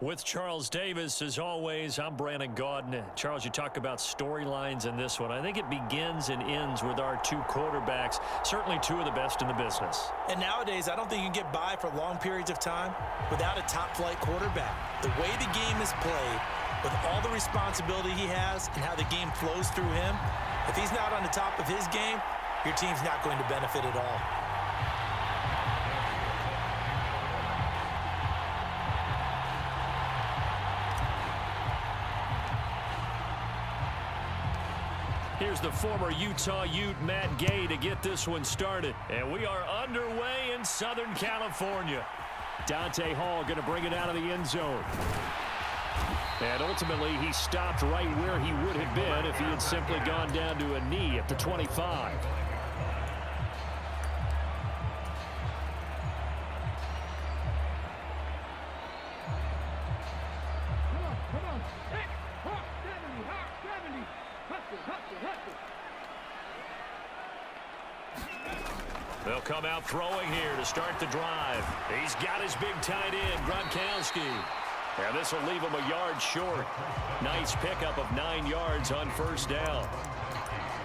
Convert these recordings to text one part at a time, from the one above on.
With Charles Davis, as always, I'm Brandon Gaudin. Charles, you talk about storylines in this one. I think it begins and ends with our two quarterbacks, certainly two of the best in the business. And nowadays, I don't think you can get by for long periods of time without a top-flight quarterback. The way the game is played, with all the responsibility he has and how the game flows through him, if he's not on the top of his game, your team's not going to benefit at all. Here's the former Utah Ute, Matt Gay, to get this one started. And we are underway in Southern California. Dante Hall going to bring it out of the end zone. And ultimately, he stopped right where he would have been if he had simply gone down to a knee at the 25. They'll come out throwing here to start the drive. He's got his big tight end, Gronkowski. And this will leave him a yard short. Nice pickup of 9 yards on first down.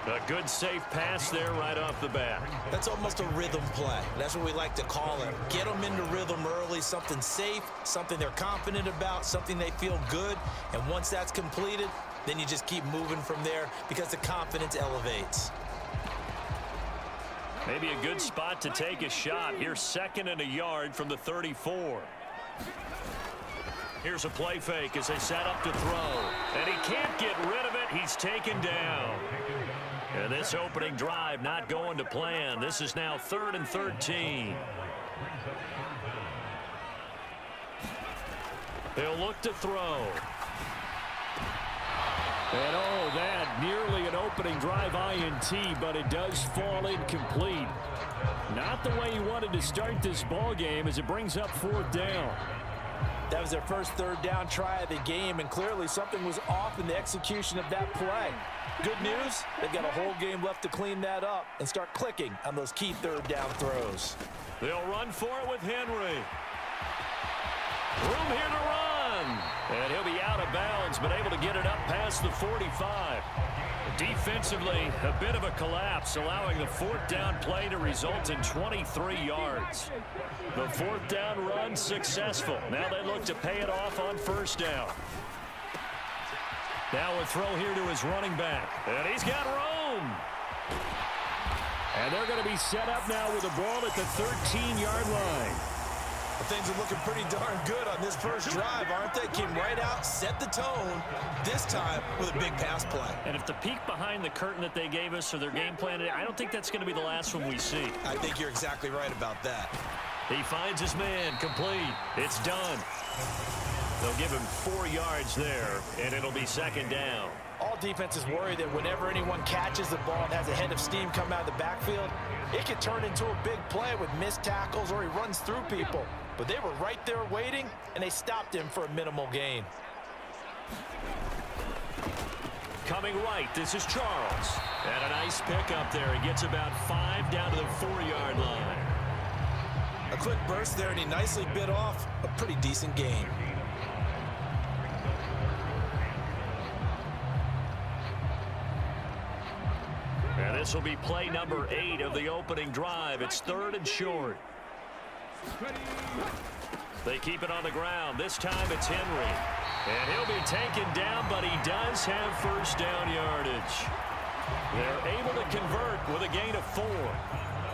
A good, safe pass there right off the bat. That's almost a rhythm play. That's what we like to call it. Get them into rhythm early, something safe, something they're confident about, something they feel good. And once that's completed, then you just keep moving from there because the confidence elevates. Maybe a good spot to take a shot. Here's 2nd and a yard from the 34. Here's a play fake as they set up to throw. And he can't get rid of it. He's taken down. And this opening drive not going to plan. This is now 3rd and 13. They'll look to throw. And oh, that nearly an opening drive INT, but it does fall incomplete. Not the way he wanted to start this ball game as it brings up 4th down. That was their first 3rd down try of the game, and clearly something was off in the execution of that play. Good news, they've got a whole game left to clean that up and start clicking on those key 3rd down throws. They'll run for it with Henry. Room here to run. And he'll be out of bounds, but able to get it up past the 45. Defensively, a bit of a collapse, allowing the 4th down play to result in 23 yards. The 4th down run successful. Now they look to pay it off on first down. Now a throw here to his running back. And he's got room. And they're going to be set up now with the ball at the 13-yard line. Well, things are looking pretty darn good on this first drive, aren't they? Came right out, set the tone, this time with a big pass play. And if the peek behind the curtain that they gave us or their game plan, I don't think that's going to be the last one we see. I think you're exactly right about that. He finds his man, complete. It's done. They'll give him 4 yards there, and it'll be 2nd down. All defenses worry that whenever anyone catches the ball and has a head of steam come out of the backfield, it could turn into a big play with missed tackles or he runs through people. But they were right there waiting, and they stopped him for a minimal gain. Coming right, this is Charles. And a nice pickup there. He gets about 5 down to the 4-yard line. A quick burst there, and he nicely bit off a pretty decent gain. And this will be play number 8 of the opening drive. It's 3rd and short. They keep it on the ground. This time it's Henry. And he'll be taken down, but he does have first down yardage. They're able to convert with a gain of 4.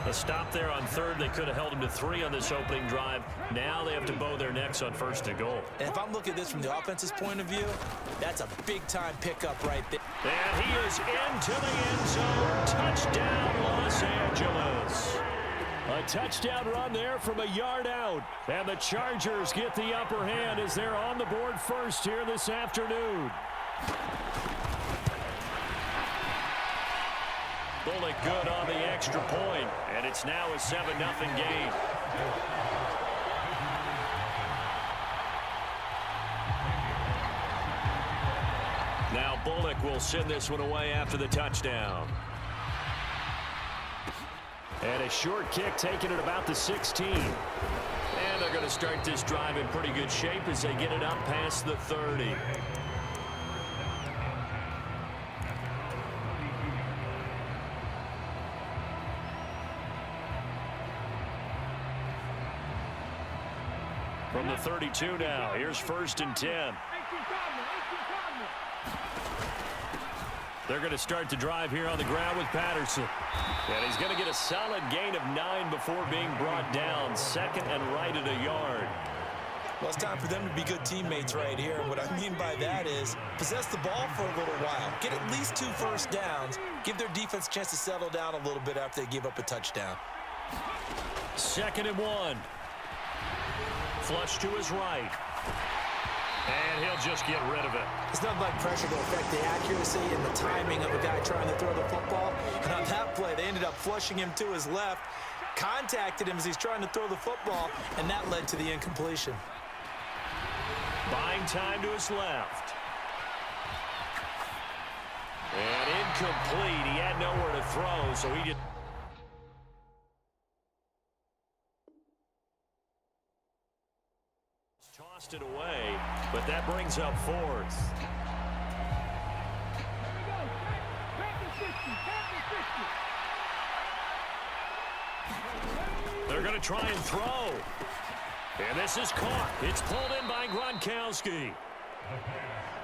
A stop there on 3rd. They could have held him to 3 on this opening drive. Now they have to bow their necks on 1st and goal. And if I'm looking at this from the offense's point of view, that's a big-time pickup right there. And he is into the end zone. Touchdown, Los Angeles. A touchdown run there from a yard out. And the Chargers get the upper hand as they're on the board first here this afternoon. Bullock good on the extra point, and it's now a 7-0 game. Now Bullock will send this one away after the touchdown. And a short kick taken at about the 16. And And they're going to start this drive in pretty good shape as they get it up past the 30. From the 32 now, here's 1st and 10. They're going to start the drive here on the ground with Patterson. And he's going to get a solid gain of 9 before being brought down. Second and right at a yard. Well, it's time for them to be good teammates right here. What I mean by that is possess the ball for a little while. Get at least 2 first downs. Give their defense a chance to settle down a little bit after they give up a touchdown. 2nd and 1. Flush to his right. And he'll just get rid of it. It's not like pressure to affect the accuracy and the timing of a guy trying to throw the football. And on that play, they ended up flushing him to his left, contacted him as he's trying to throw the football, and that led to the incompletion. Buying time to his left. And incomplete. He had nowhere to throw, so he just... tossed it away, but that brings up 4th. They're going to try and throw. And this is caught. It's pulled in by Gronkowski.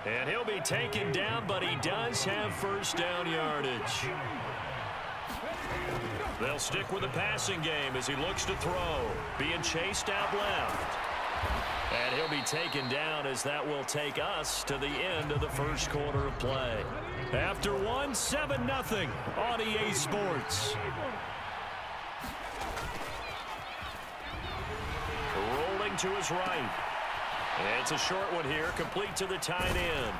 And he'll be taken down, but he does have 1st down yardage. They'll stick with the passing game as he looks to throw. Being chased out left. And he'll be taken down as that will take us to the end of the 1st quarter of play. After 1, 7-0 on EA Sports. Rolling to his right. And it's a short one here, complete to the tight end.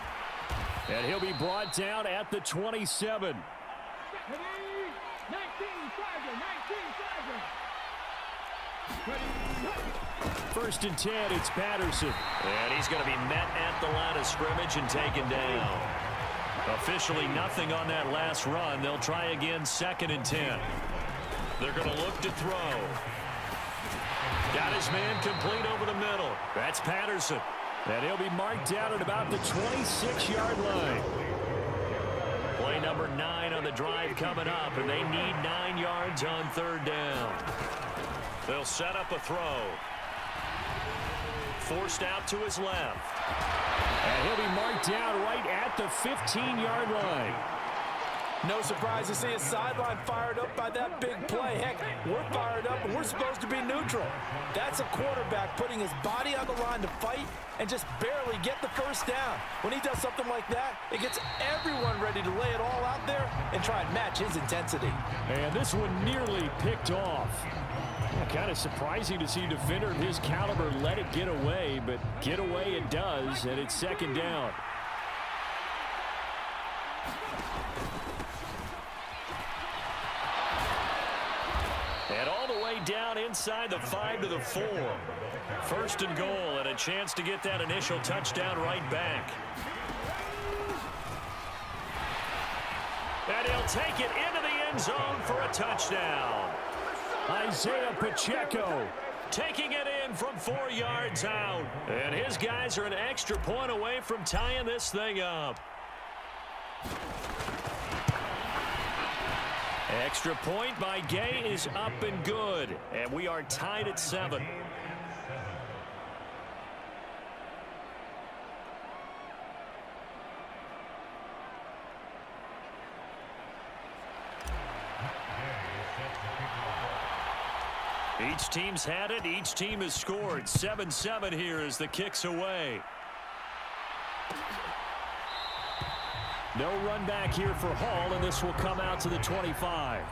And he'll be brought down at the 27. 1st and 10, it's Patterson. And he's going to be met at the line of scrimmage and taken down. Officially nothing on that last run. They'll try again 2nd and 10. They're going to look to throw. Got his man complete over the middle. That's Patterson. And he'll be marked down at about the 26-yard line. Play number 9 on the drive coming up, and they need 9 yards on 3rd down. They'll set up a throw. Forced out to his left. And he'll be marked down right at the 15-yard line. No surprise to see his sideline fired up by that big play. Heck, we're fired up, and we're supposed to be neutral. That's a quarterback putting his body on the line to fight and just barely get the 1st down. When he does something like that, it gets everyone ready to lay it all out there and try and match his intensity. And this one nearly picked off. Kind of surprising to see a defender of his caliber let it get away, but get away it does, and it's 2nd down. And all the way down inside the 5 to the 4. 1st and goal, and a chance to get that initial touchdown right back. And he'll take it into the end zone for a touchdown. Isaiah Pacheco taking it in from 4 yards out. And his guys are an extra point away from tying this thing up. Extra point by Gay is up and good. And we are tied at 7. Each team's had it. Each team has scored. 7-7 here as the kick's away. No run back here for Hall, and this will come out to the 25.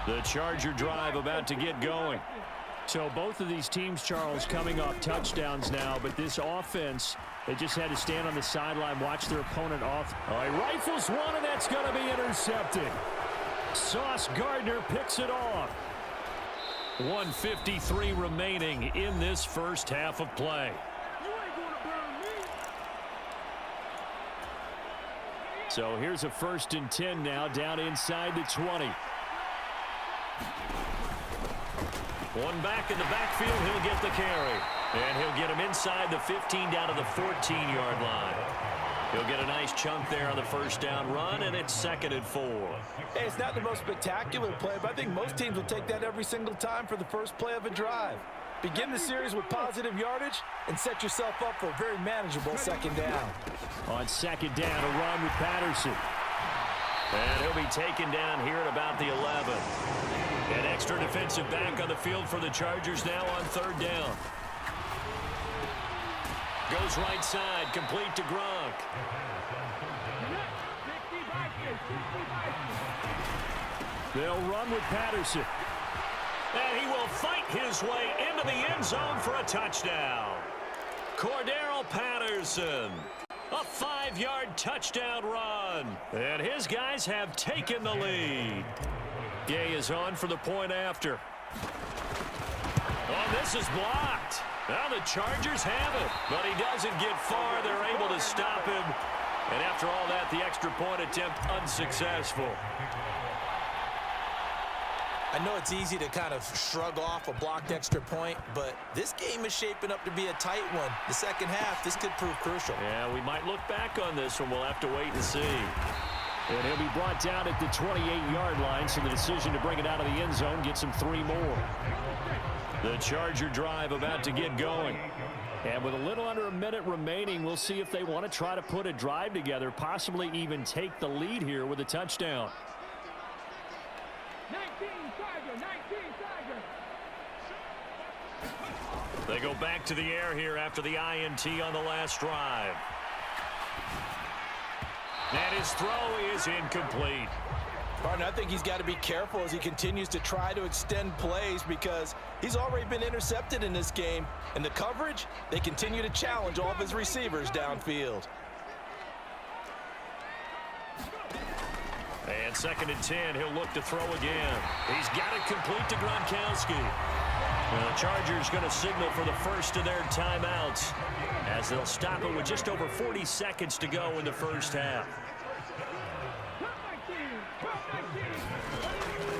The Charger drive about to get going. So both of these teams, Charles, coming off touchdowns now, but this offense, they just had to stand on the sideline, watch their opponent off. All right, rifles one, and that's going to be intercepted. Sauce Gardner picks it off. 1:53 remaining in this first half of play. So here's a 1st and 10 now, down inside the 20. One back in the backfield, he'll get the carry. And he'll get him inside the 15 down to the 14-yard line. He'll get a nice chunk there on the 1st down run, and it's 2nd and 4. Hey, it's not the most spectacular play, but I think most teams will take that every single time for the first play of a drive. Begin the series with positive yardage and set yourself up for a very manageable 2nd down. On 2nd down, a run with Patterson. And he'll be taken down here at about the 11. An extra defensive back on the field for the Chargers now on 3rd down. Goes right side, complete to Gronk. They'll run with Patterson. And he will fight his way into the end zone for a touchdown. Cordero Patterson. A 5-yard touchdown run. And his guys have taken the lead. Gay is on for the point after. Oh, this is blocked. Now the Chargers have it. But he doesn't get far. They're able to stop him. And after all that, the extra point attempt unsuccessful. I know it's easy to kind of shrug off a blocked extra point, but this game is shaping up to be a tight one. The 2nd half, this could prove crucial. Yeah, we might look back on this one. We'll have to wait and see. And he'll be brought down at the 28-yard line, so the decision to bring it out of the end zone gets him 3 more. The Charger drive about to get going. And with a little under a minute remaining, we'll see if they want to try to put a drive together, possibly even take the lead here with a touchdown. 19 Tiger. They go back to the air here after the INT on the last drive. And his throw is incomplete. Partner, I think he's got to be careful as he continues to try to extend plays because he's already been intercepted in this game. And the coverage, they continue to challenge all of his receivers downfield. And 2nd and 10, he'll look to throw again. He's got it complete to Gronkowski. And the Chargers going to signal for the first of their timeouts as they'll stop it with just over 40 seconds to go in the 1st half.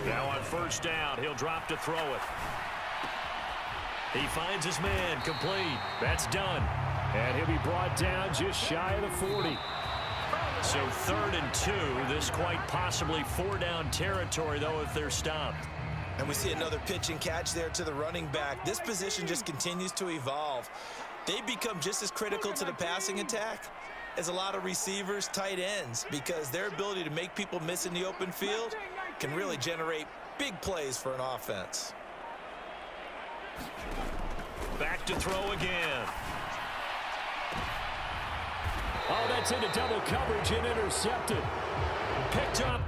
Now on 1st down, he'll drop to throw it. He finds his man, complete. That's done. And he'll be brought down just shy of the 40. So 3rd and 2, this quite possibly 4-down territory, though, if they're stopped. And we see another pitch and catch there to the running back. This position just continues to evolve. They become just as critical to the passing attack as a lot of receivers, tight ends, because their ability to make people miss in the open field can really generate big plays for an offense. Back to throw again. Oh, that's into double coverage and intercepted. Picked up.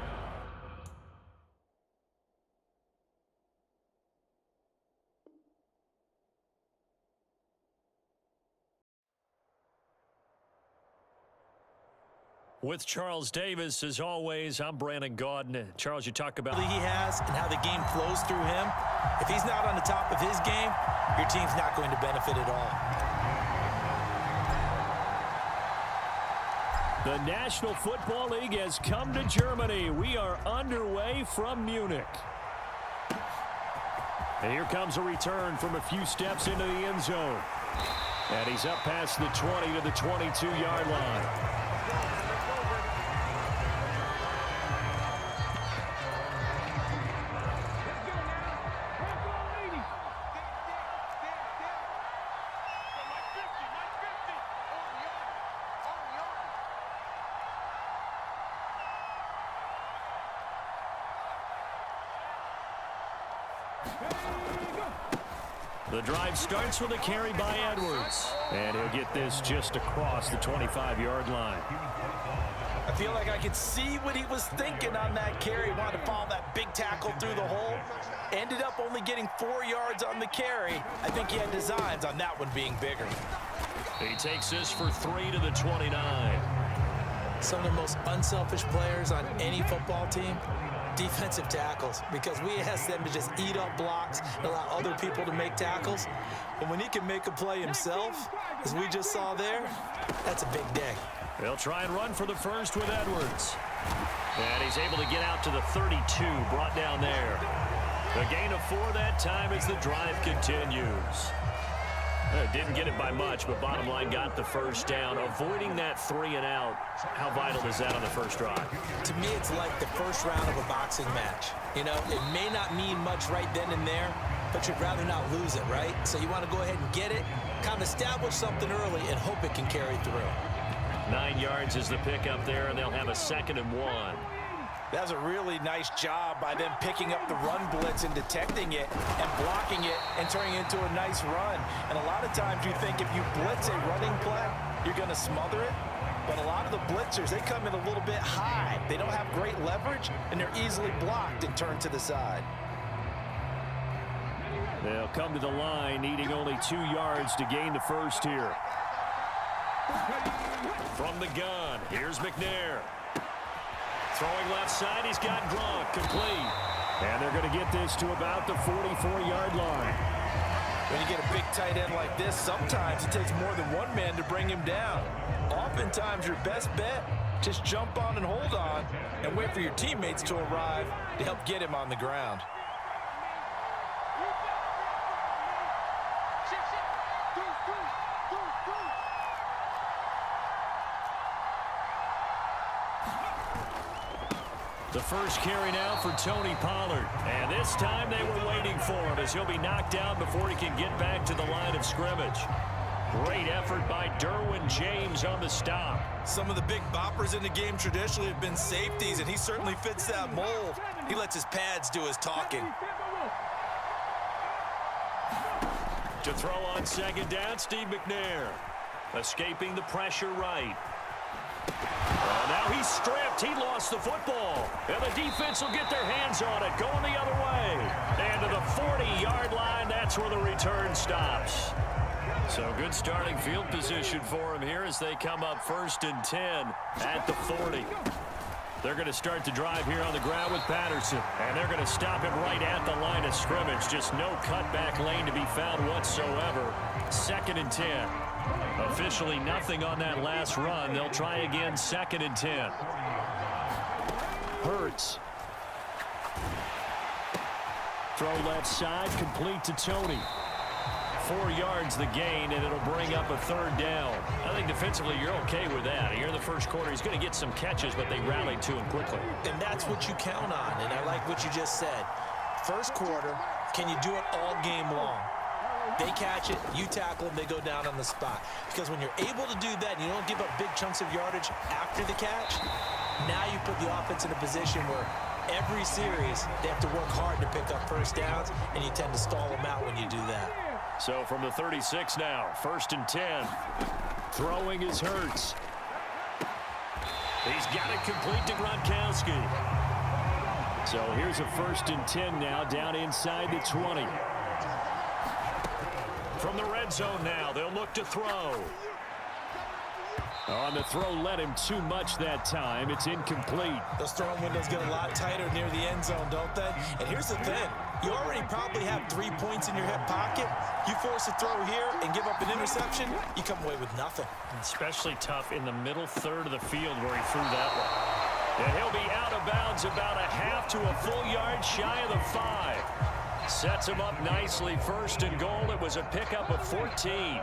With Charles Davis, as always, I'm Brandon Gaudin. Charles, you talk about He has and how the game flows through him. If he's not on the top of his game, your team's not going to benefit at all. The National Football League has come to Germany. We are underway from Munich. And here comes a return from a few steps into the end zone. And he's up past the 20 to the 22-yard line. The drive starts with a carry by Edwards. And he'll get this just across the 25-yard line. I feel like I could see what he was thinking on that carry. Wanted to follow that big tackle through the hole. Ended up only getting 4 yards on the carry. I think he had designs on that one being bigger. He takes this for 3 to the 29. Some of the most unselfish players on any football team Defensive tackles, because we ask them to just eat up blocks and allow other people to make tackles. But when he can make a play himself, as we just saw there, that's a big day. They'll try and run for the first with Edwards. And he's able to get out to the 32, brought down there. A gain of 4 that time as the drive continues. Didn't get it by much, but bottom line got the first down. Avoiding that 3 and out, how vital is that on the first drive? To me, it's like the first round of a boxing match. You know, it may not mean much right then and there, but you'd rather not lose it, right? So you want to go ahead and get it, kind of establish something early, and hope it can carry through. 9 yards is the pickup there, and they'll have a 2nd and 1. That was a really nice job by them picking up the run blitz and detecting it and blocking it and turning it into a nice run. And a lot of times you think if you blitz a running play, you're going to smother it. But a lot of the blitzers, they come in a little bit high. They don't have great leverage, and they're easily blocked and turned to the side. They'll come to the line, needing only 2 yards to gain the first here. From the gun, here's McNair. Throwing left side, he's got Gronk, complete. And they're going to get this to about the 44-yard line. When you get a big tight end like this, sometimes it takes more than one man to bring him down. Oftentimes, your best bet, just jump on and hold on and wait for your teammates to arrive to help get him on the ground. The first carry now for Tony Pollard. And this time they were waiting for him as he'll be knocked out before he can get back to the line of scrimmage. Great effort by Derwin James on the stop. Some of the big boppers in the game traditionally have been safeties, and he certainly fits that mold. He lets his pads do his talking. To throw on 2nd down, Steve McNair. Escaping the pressure right. Now he's stripped. He lost the football. And the defense will get their hands on it, going the other way. And to the 40-yard line, that's where the return stops. So good starting field position for him here as they come up 1st and 10 at the 40. They're going to start the drive here on the ground with Patterson. And they're going to stop him right at the line of scrimmage. Just no cutback lane to be found whatsoever. 2nd and 10. Officially nothing on that last run. They'll try again, 2nd and 10. Hurts. Throw left side, complete to Tony. 4 yards the gain, and it'll bring up a 3rd down. I think defensively you're okay with that. Here in the first quarter, he's going to get some catches, but they rallied to him quickly. And that's what you count on, and I like what you just said. First quarter, can you do it all game long? They catch it, you tackle them, they go down on the spot. Because when you're able to do that and you don't give up big chunks of yardage after the catch, now you put the offense in a position where every series they have to work hard to pick up first downs, and you tend to stall them out when you do that. So from the 36 now, 1st and 10. Throwing is Hurts. He's got it complete to Gronkowski. So here's a 1st and 10 now, down inside the 20. From the red zone now, they'll look to throw. On the throw, led him too much that time. It's incomplete. Those throwing windows get a lot tighter near the end zone, don't they? And here's the thing. You already probably have 3 points in your hip pocket. You force a throw here and give up an interception, you come away with nothing. Especially tough in the middle third of the field where he threw that one. And he'll be out of bounds about a half to a full yard shy of the 5. Sets him up nicely. 1st and goal. It was a pickup of 14.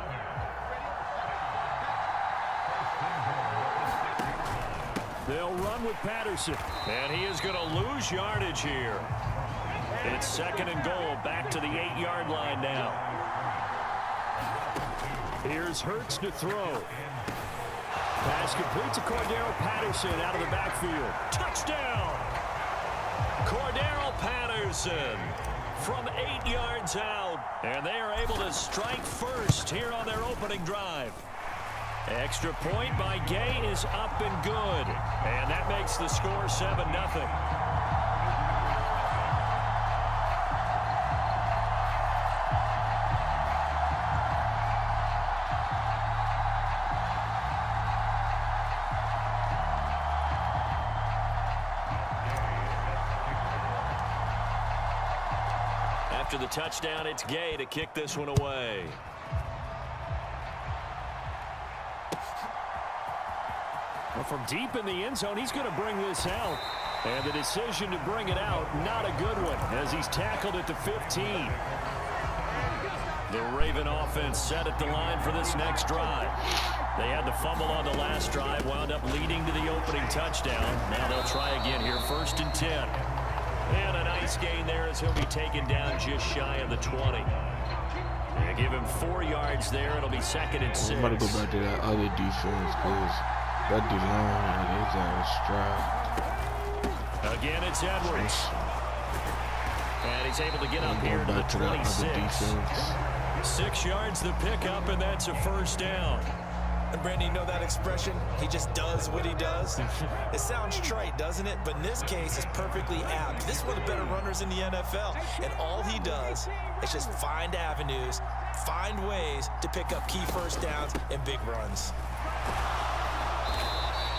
They'll run with Patterson. And he is going to lose yardage here. It's 2nd and goal. Back to the 8-yard line now. Here's Hurts to throw. Pass complete to Cordero Patterson out of the backfield. Touchdown! Cordero Patterson from 8 yards out. And they are able to strike first here on their opening drive. Extra point by Gay is up and good. And that makes the score 7-0. After the touchdown, it's Gay to kick this one away. Well, from deep in the end zone, he's going to bring this out. And the decision to bring it out, not a good one, as he's tackled at the 15. The Raven offense set at the line for this next drive. They had the fumble on the last drive, wound up leading to the opening touchdown. Now they'll try again here, 1st and 10. And a nice gain there as he'll be taken down just shy of the 20. They give him 4 yards there. It'll be 2nd and 6. I'm about to go back to that other defense because that D-line is out of stride. Again, it's Edwards. And he's able to get up here to the 26. 6 yards the pickup, and that's a 1st down. And Brandon, you know that expression? He just does what he does. It sounds trite, doesn't it? But in this case, it's perfectly apt. This is one of the better runners in the NFL. And all he does is just find avenues, find ways to pick up key 1st downs and big runs.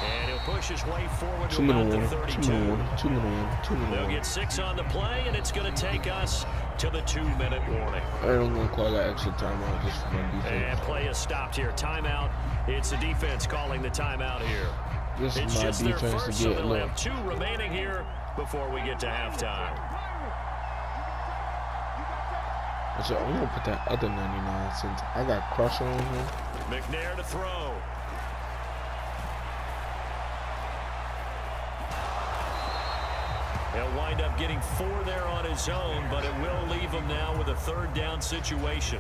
And he'll push his way forward to about the 32. 2 minute. They'll get 6 on the play, and it's going to take us to the 2-minute warning. I don't want to call that extra timeout just for my defense. And play is stopped here. Timeout. It's the defense calling the timeout here. This is it's my just their defense first, to so get they'll low. have 2 remaining here before we get to halftime. So I'm going to put that other 99 since I got Crusher on here. McNair to throw. He'll wind up getting 4 there on his own, but it will leave him now with a 3rd down situation.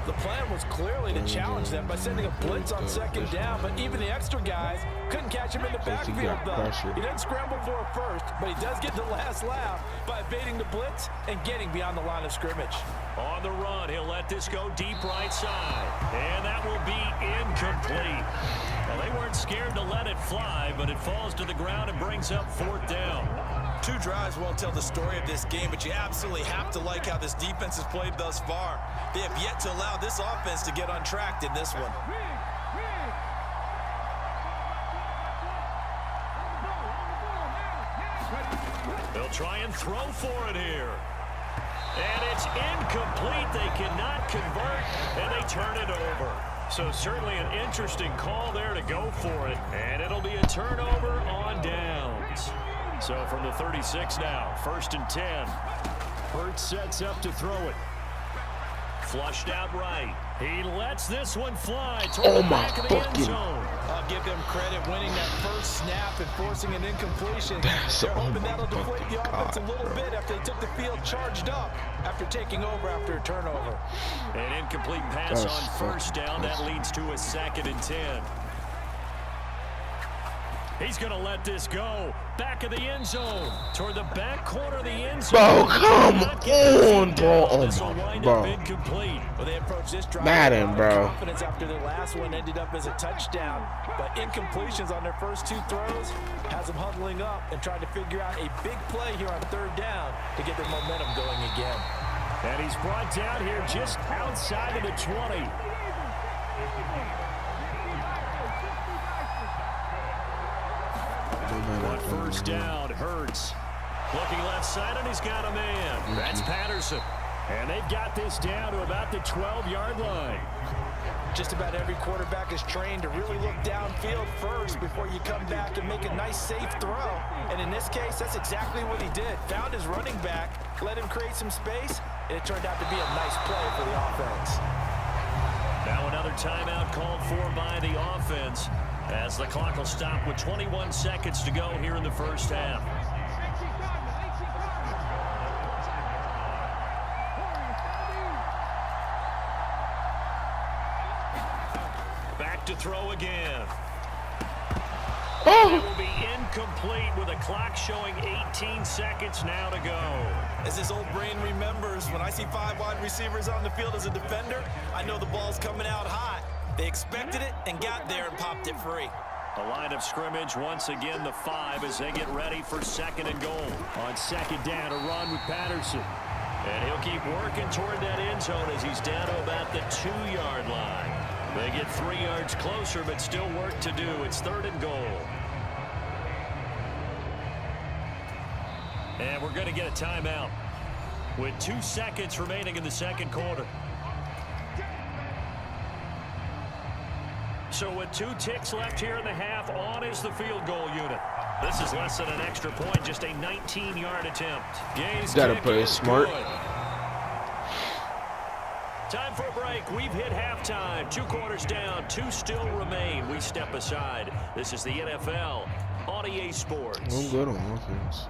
The plan was clearly to challenge them by sending a blitz on 2nd down, but even the extra guys couldn't catch him in the backfield, though. He didn't scramble for a first, but he does get the last laugh by evading the blitz and getting beyond the line of scrimmage. On the run, he'll let this go deep right side, and that will be incomplete. Well, they weren't scared to let it fly, but it falls to the ground and brings up 4th down. 2 drives won't tell the story of this game, but you absolutely have to like how this defense has played thus far. They have yet to allow this offense to get untracked in this one. They'll try and throw for it here. And it's incomplete. They cannot convert, and they turn it over. So certainly an interesting call there to go for it. And it'll be a turnover on downs. So from the 36 now, 1st and 10. Hurts sets up to throw it. Flushed out right. He lets this one fly toward the back of the end zone. I'll give them credit winning that first snap and forcing an incompletion. So, They're hoping that'll deflate the offense a little bit after they took the field charged up after taking over after a turnover. An incomplete pass on 1st down. That leads to a 2nd and 10. He's going to let this go. Back of the end zone. Toward the back corner of the end zone. Bro, come on, bro. Oh, This will my, wind bro. up incomplete. Well, they approached this drive Madden, with a lot of bro. confidence after their last one ended up as a touchdown. But incompletions on their first 2 throws has them huddling up and trying to figure out a big play here on 3rd down to get their momentum going again. And he's brought down here just outside of the 20. But 1st down, Hurts. Looking left side, and he's got a man. That's Patterson. And they've got this down to about the 12-yard line. Just about every quarterback is trained to really look downfield first before you come back and make a nice, safe throw. And in this case, that's exactly what he did. Found his running back, let him create some space, and it turned out to be a nice play for the offense. Now another timeout called for by the offense as the clock will stop with 21 seconds to go here in the 1st half. Back to throw again. It will be incomplete with a clock showing 18 seconds now to go. As his old brain remembers, when I see 5 wide receivers on the field as a defender, I know the ball's coming out hot. They expected it and got there and popped it free. The line of scrimmage once again the 5 as they get ready for 2nd and goal. On 2nd down, a run with Patterson. And he'll keep working toward that end zone as he's down to about the 2-yard line. They get 3 yards closer, but still work to do. It's 3rd and goal. And we're going to get a timeout. with 2 seconds remaining in the second quarter. So with 2 ticks left here in the half, on is the field goal unit. This is less than an extra point, just a 19-yard attempt. Gay's Gotta kick play it is smart. good. Time for a break. We've hit halftime. 2 quarters down, 2 still remain. We step aside. This is the NFL on EA Sports. I'm good on offense.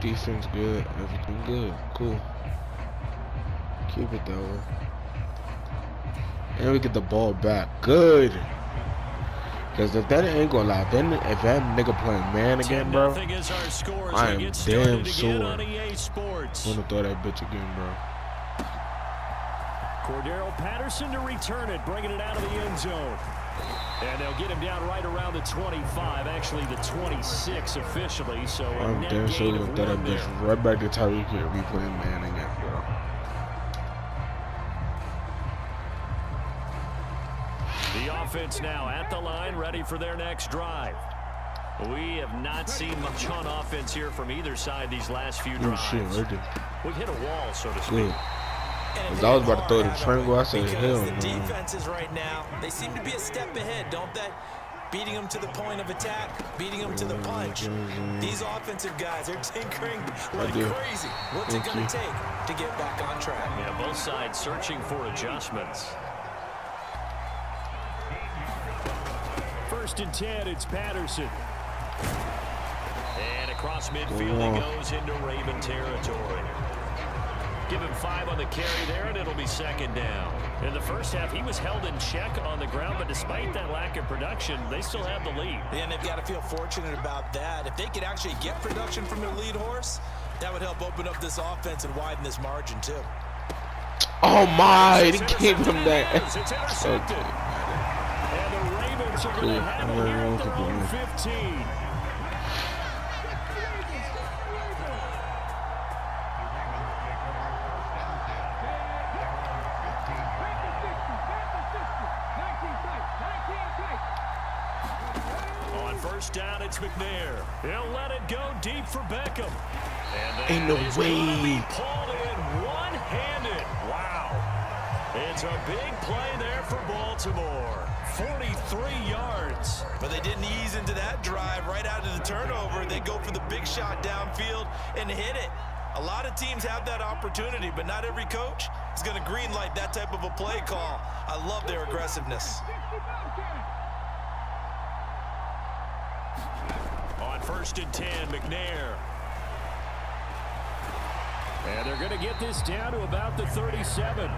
Defense good. Everything good. Cool. Keep it that way. And we get the ball back. Good. Because if that ain't gonna lie, then if that nigga playing man again, bro, is our score I am damn sure on EA Sports. I'm gonna throw that bitch again, bro. Cordero Patterson to return it, bringing it out of the end zone. And they'll get him down right around the 25, actually the 26 officially. So I'm damn sure gonna throw that bitch right back to Tyreek here. We playing man again, bro. The offense now at the line, ready for their next drive. We have not seen much on offense here from either side these last few drives. Shit, right there. We've hit a wall, so to speak. Good. Because I was about to throw the triangle, I said, hell no. The defenses right now, they seem to be a step ahead, don't they? Beating them to the point of attack, beating them to the punch. These offensive guys, they're tinkering like crazy. What's it going to take to get back on track? Yeah, both sides searching for adjustments. 1st and 10, it's Patterson. And across midfield he goes into Raven territory. Give him 5 on the carry there, and it'll be 2nd down. In the first half, he was held in check on the ground, but despite that lack of production, they still have the lead. And they've got to feel fortunate about that. If they could actually get production from their lead horse, that would help open up this offense and widen this margin, too. Oh, my. He gave him that. It's intercepted. And the Ravens are going to have it here at their own 15. On 1st down, it's McNair. He'll let it go deep for Beckham. And ain't no way. Pulled in one-handed. Wow. It's a big play there for Baltimore. 43 yards. But they didn't ease into that drive right out of the turnover. They go for the big shot downfield and hit it. A lot of teams have that opportunity, but not every coach is going to greenlight that type of a play call. I love their aggressiveness. On 1st and 10, McNair. And they're going to get this down to about the 37.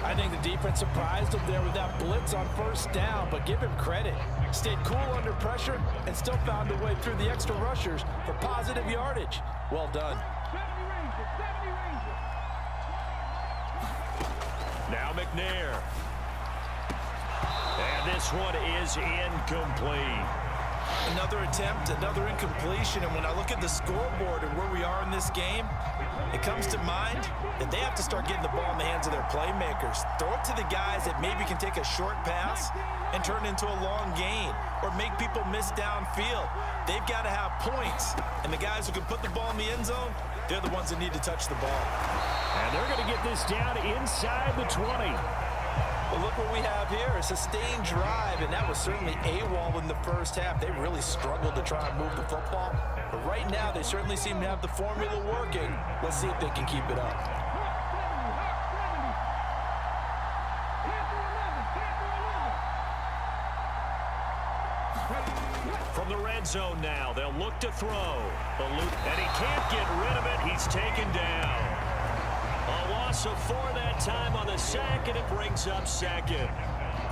I think the defense surprised him there with that blitz on 1st down, but give him credit. Stayed cool under pressure and still found a way through the extra rushers for positive yardage. Well done. Now McNair. And this one is incomplete. Another attempt, another incompletion, and when I look at the scoreboard and where we are in this game, it comes to mind that they have to start getting the ball in the hands of their playmakers. Throw it to the guys that maybe can take a short pass and turn it into a long gain or make people miss downfield. They've got to have points, and the guys who can put the ball in the end zone, they're the ones that need to touch the ball. And they're going to get this down inside the 20. Well, look what we have here, a sustained drive, and that was certainly AWOL in the first half. They really struggled to try and move the football. But right now, they certainly seem to have the formula working. Let's see if they can keep it up. From the red zone now, they'll look to throw. And he can't get rid of it. He's taken down. A loss of 4 that time on the sack, and it brings up 2nd.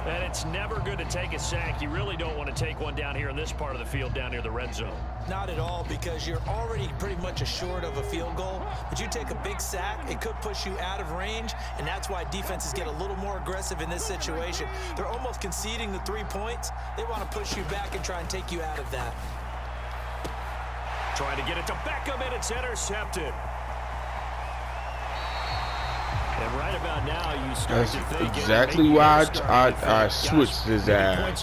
And it's never good to take a sack. You really don't want to take one down here in this part of the field down near the red zone. Not at all, because you're already pretty much assured of a field goal. But you take a big sack, it could push you out of range, and that's why defenses get a little more aggressive in this situation. They're almost conceding the 3 points. They want to push you back and try and take you out of that. Trying to get it to Beckham, and it's intercepted. And right about now, you start to think exactly why I switched his ass.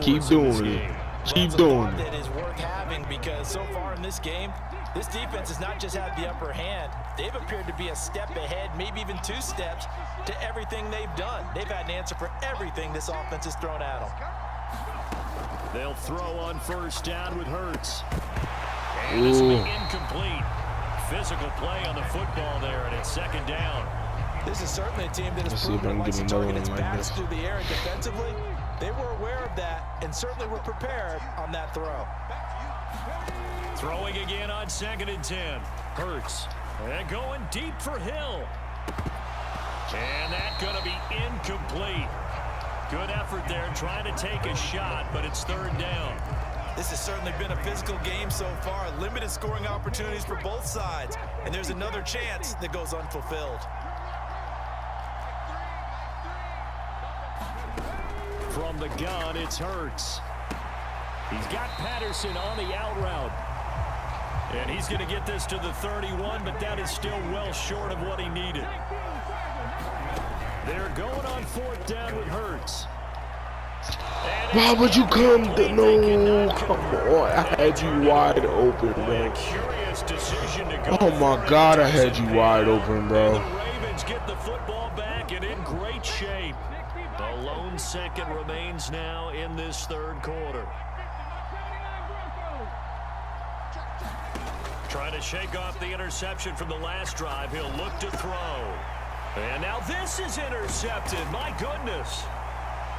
Keep doing it. Keep doing it. That is worth having, because so far in this game, This defense has not just had the upper hand. They've appeared to be a step ahead, maybe even 2 steps, to everything they've done. They've had an answer for everything this offense has thrown at them. They'll throw on first down with Hurts. And this will be incomplete. Physical play on the football there, and it's second down. This is certainly a team that has proven it likes to target its backs through the air, and defensively, they were aware of that and certainly were prepared on that throw. Throwing again on 2nd and 10. Hurts. And going deep for Hill. And that's going to be incomplete. Good effort there trying to take a shot, but it's 3rd down. This has certainly been a physical game so far. Limited scoring opportunities for both sides. And there's another chance that goes unfulfilled. From the gun, it's Hurts. He's got Patterson on the out route. And he's going to get this to the 31, but that is still well short of what he needed. They're going on 4th down with Hurts. Why would you come? No, come on. I had you wide open, bro. Oh, my God, I had you wide open, bro. The Ravens get the football back and in great shape. The lone second remains now in this 3rd quarter. Trying to shake off the interception from the last drive. He'll look to throw. And now this is intercepted. My goodness.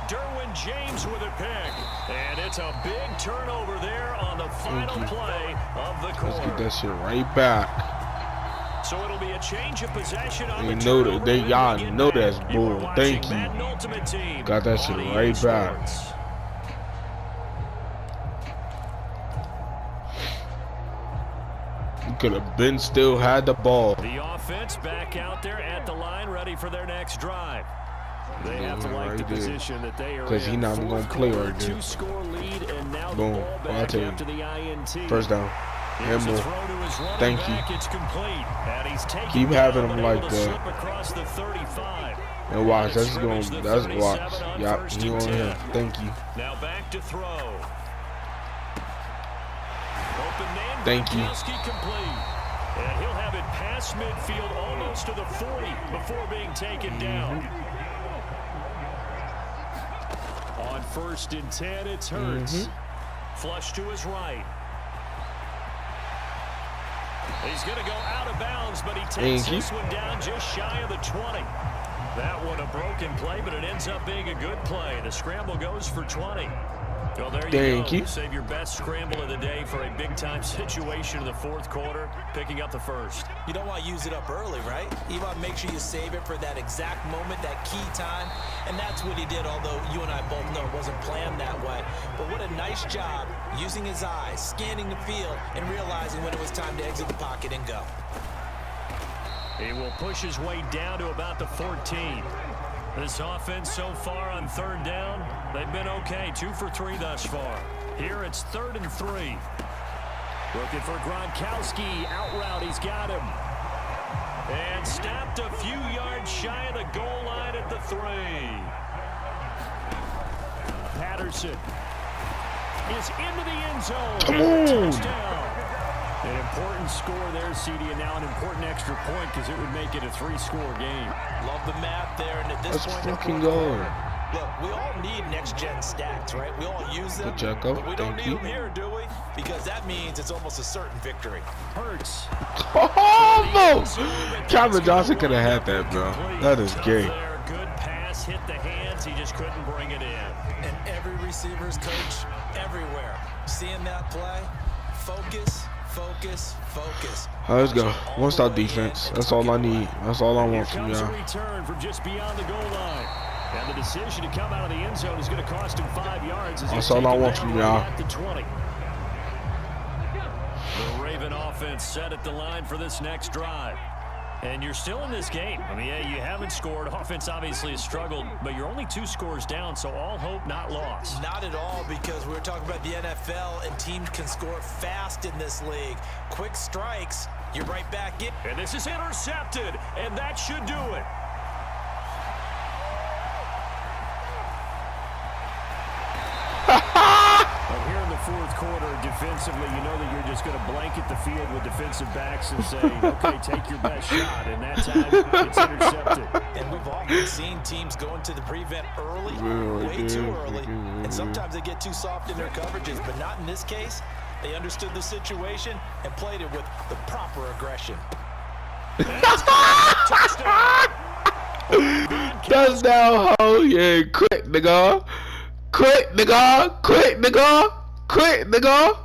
Derwin James with a pick. And it's a big turnover there on the final play of the quarter. Let's get that shit right back. So it'll be a change of possession on the know that y'all know that's bull. Thank you. Got that shit right back. Could have been still had the ball. The offense back out there at the line, ready for their next drive. They have to like the position that they are in. Because he's not even going to play right there. 2-score lead, and now boom. the ball back after the INT. First down. Here's and a throw to his running Thank back. you. It's complete. And he's Keep having him like that. Slip across the 35. And watch, that's going. That's watch. Yup, he on him. Thank you. Now back to throw. Open man. Thank you. Complete. And he'll have it past midfield almost to the 40 before being taken down. On 1st and 10, it's Hurts. Flush to his right. He's going to go out of bounds, but he takes this one down just shy of the 20. That one a broken play, but it ends up being a good play. The scramble goes for 20. Well, there you go. Save your best scramble of the day for a big-time situation in the 4th quarter, picking up the 1st. You don't want to use it up early, right? You want to make sure you save it for that exact moment, that key time, and that's what he did, although you and I both know it wasn't planned that way. But what a nice job using his eyes, scanning the field, and realizing when it was time to exit the pocket and go. He will push his way down to about the 14. This offense so far on 3rd down, they've been okay. 2 for 3 thus far. Here it's 3rd and 3. Looking for Gronkowski. Out route, he's got him. And snapped a few yards shy of the goal line at the 3. Patterson is into the end zone. Come on. Touchdown. An important score there, CD, and now an important extra point because it would make it a 3-score game. Love the math there, and at this Let's point, fucking go. Look, we all need next-gen stats, right? We all use them, but we don't need them here, do we? Because that means it's almost a certain victory. Hurts. Oh, no! Calvin Johnson could have had that, bro. That is gay. Good pass, hit the hands. He just couldn't bring it in. And every receiver's coach everywhere. Seeing that play, focus. Focus, focus. All right, let's go. One-stop defense. That's all I need. That's all I want from y'all. Return from just beyond the goal line. And the decision to come out of the end zone is going to cost him 5 yards. That's all I want from y'all. The 20. The Raven offense set at the line for this next drive. And you're still in this game. I mean, yeah, you haven't scored. Offense obviously has struggled, but you're only 2 scores down, so all hope not lost. Not at all, because we were talking about the NFL, and teams can score fast in this league. Quick strikes, you're right back in. And this is intercepted, and that should do it. But here in the fourth quarter defensively, you know that you're just going to blanket the field with defensive backs and say, okay, take your best shot. And that time, it's intercepted. And we've often seen teams go into the prevent early, way too early, and sometimes they get too soft in their coverages, but not in this case. They understood the situation and played it with the proper aggression. Touchdown, ho, yeah, quit, nigga. Quit, nigga. Quit, nigga. Quit, nigga.